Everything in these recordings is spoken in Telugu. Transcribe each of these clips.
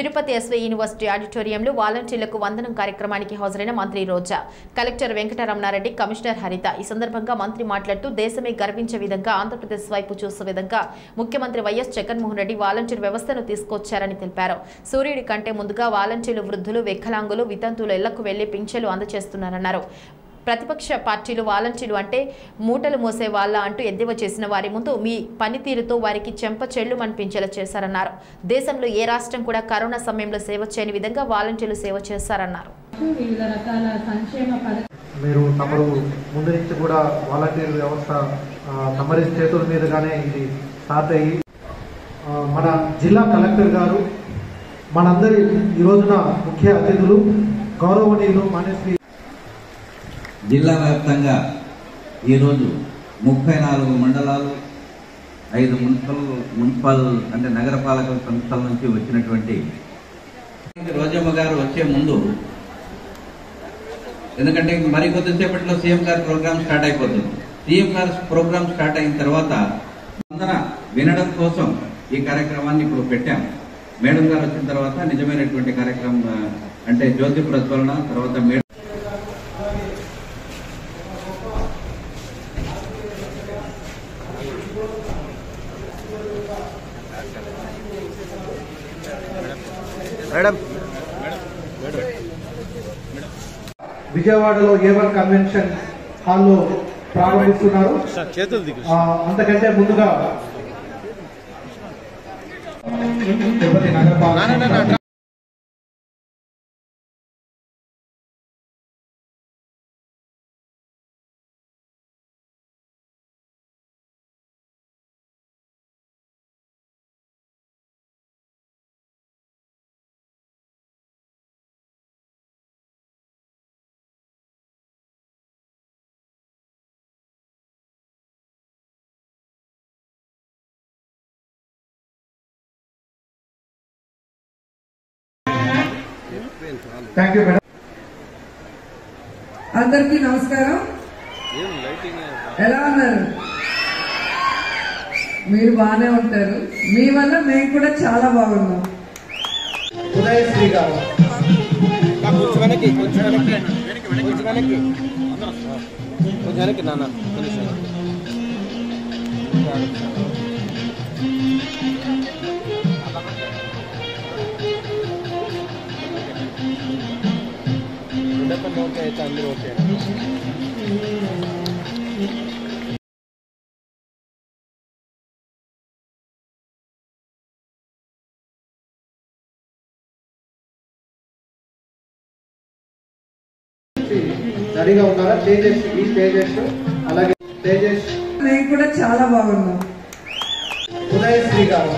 తిరుపతి ఎస్వీ యూనివర్సిటీ ఆడిటోరియంలో వాలంటీర్లకు వందనం కార్యక్రమానికి హాజరైన మంత్రి రోజా, కలెక్టర్ వెంకటరమణారెడ్డి, కమిషనర్ హరిత. ఈ సందర్భంగా మంత్రి మాట్లాడుతూ దేశమే గర్వించే విధంగా ఆంధ్రప్రదేశ్ వైపు చూసే విధంగా ముఖ్యమంత్రి వైఎస్ జగన్మోహన్ రెడ్డి వాలంటీర్ వ్యవస్థను తీసుకొచ్చారని తెలిపారు. సూర్యుడి కంటే ముందుగా వాలంటీర్లు వృద్ధులు, వికలాంగులు, వితంతువుల ఇళ్లకు వెళ్లి పింఛన్లు అందజేస్తున్నారన్నారు. ప్రతిపక్ష పార్టీలు వాలంటీర్లు అంటే మూటలు మోసే వాళ్ళ అంటూ ఎద్దేవా చేసిన వారి ముందు మీ పనితీరుతో వారికి చెంప చెళ్లు మనిపించేలా చేశారన్నారు. దేశంలో ఏ రాష్ట్రం కూడా కరోనా సమయంలో సేవ చేయని విధంగా వాలంటీర్లు సేవ చేశారన్నారు. మీరు తమరు ముందు నుంచి కూడా వాలంటీర్ వ్యవస్థ తమరి చేతుల మీదుగానే ఇది స్టార్ట్ అయ్యి మన జిల్లా కలెక్టర్ గారు మనందరి ఈ రోజున ముఖ్య అతిథులు గౌరవనీయులు మాన్యశ్రీ జిల్లా వ్యాప్తంగా ఈరోజు 34 మండలాలు 5 మున్సిపల్ అంటే నగరపాలక సంస్థల నుంచి వచ్చినటువంటి రోజమ్మ గారు వచ్చే ముందు, ఎందుకంటే మరి కొద్దిసేపట్లో సీఎం గారి ప్రోగ్రామ్ స్టార్ట్ అయిపోతుంది. సీఎం గారి ప్రోగ్రామ్ స్టార్ట్ అయిన తర్వాత వందన వినడం కోసం ఈ కార్యక్రమాన్ని ఇప్పుడు పెట్టాం. మేడం గారు వచ్చిన తర్వాత నిజమైనటువంటి కార్యక్రమం అంటే జ్యోతి ప్రజ్వలన తర్వాత మేడం విజయవాడలో A1 కన్వెన్షన్ హాల్లో ప్రారంభిస్తున్నారు. అంతకంటే ముందుగా తిరుపతి నగరపాలక థ్యాంక్ యూ మేడం. అందరికీ నమస్కారం. ఎలా ఉన్నారు? మీరు బాగానే ఉంటారు. మీ వల్ల మేము కూడా చాలా బాగున్నాం. ఉదయశ్రీ గారు రెడీగా ఉన్నారా? తేజస్ అలాగే తేజస్ మేము కూడా చాలా బాగున్నాం. ఉదయశ్రీ గారు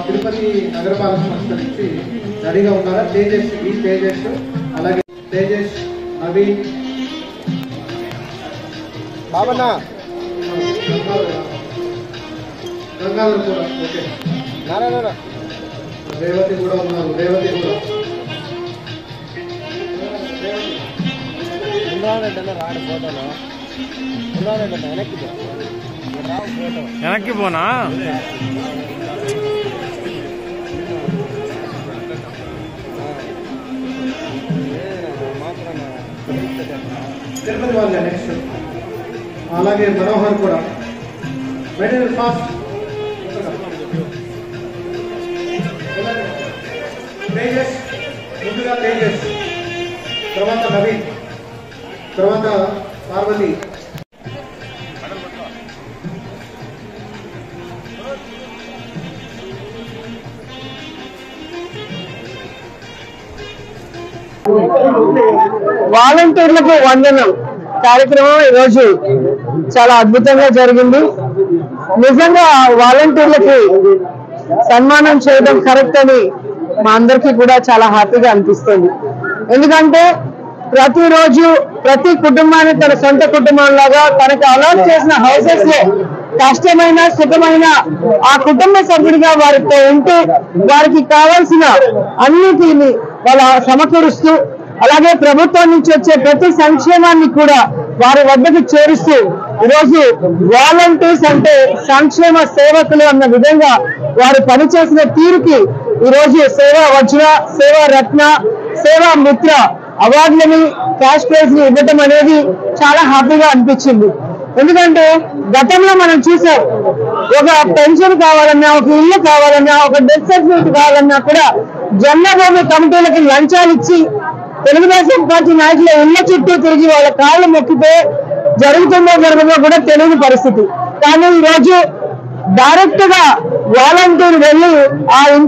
తిరుపతి నగరపాలక సంస్థ నుంచి రెడీగా ఉన్నారా? తేజస్ అలాగే తేజస్ నవీన్ గంగాధర్ కూడా ఓకే. రేవతి కూడా ఉన్నారు. రేవతి కూడా వెనక్కి పోనా? తిరుపతి వాళ్ళ నెక్స్ట్ అలాగే మనోహర్ కూడా మెటీరియల్ ఫాస్ట్. తేజస్ ముందుగా తేజస్, తర్వాత నవీన్, తర్వాత పార్వతి. వాలంటీర్లకు వందనం కార్యక్రమం ఈరోజు చాలా అద్భుతంగా జరిగింది. నిజంగా వాలంటీర్లకి సన్మానం చేయడం కరెక్ట్ అని మా అందరికీ కూడా చాలా హ్యాపీగా అనిపిస్తుంది. ఎందుకంటే ప్రతిరోజు ప్రతి కుటుంబాన్ని తన సొంత కుటుంబంలాగా తనకు అలాట్ చేసిన హౌసెస్ లో కష్టమైన సుఖమైన ఆ కుటుంబ సభ్యుడిగా వారితో ఉంటూ వారికి కావాల్సిన అన్నిటిని వాళ్ళ సమకూరుస్తూ అలాగే ప్రభుత్వం నుంచి వచ్చే ప్రతి సంక్షేమాన్ని కూడా వారి వద్దకు చేరుస్తూ ఈరోజు వాలంటీర్స్ అంటే సంక్షేమ సేవకులు అన్న విధంగా వారు పనిచేసిన తీరుకి ఈరోజు సేవా వజ్ర, సేవా రత్న, సేవా మిత్ర అవార్డులని క్యాష్ ప్రైజ్ ని ఇవ్వటం అనేది చాలా హ్యాపీగా అనిపించింది. ఎందుకంటే గతంలో మనం చూసాం, ఒక పెన్షన్ కావాలన్నా, ఒక ఇల్లు కావాలన్నా, ఒక డెత్ సర్టిఫికేట్ కావాలన్నా కూడా జన్మభూమి కమిటీలకి లంచాలు ఇచ్చి తెలుగుదేశం పార్టీ నాయకుల ఇళ్ల చుట్టూ తిరిగి వాళ్ళ కాళ్ళు మొక్కితే జరుగుతుందో కూడా తెలియని పరిస్థితి. కానీ ఈరోజు డైరెక్ట్ గా వాలంటీర్ వెళ్ళి ఆ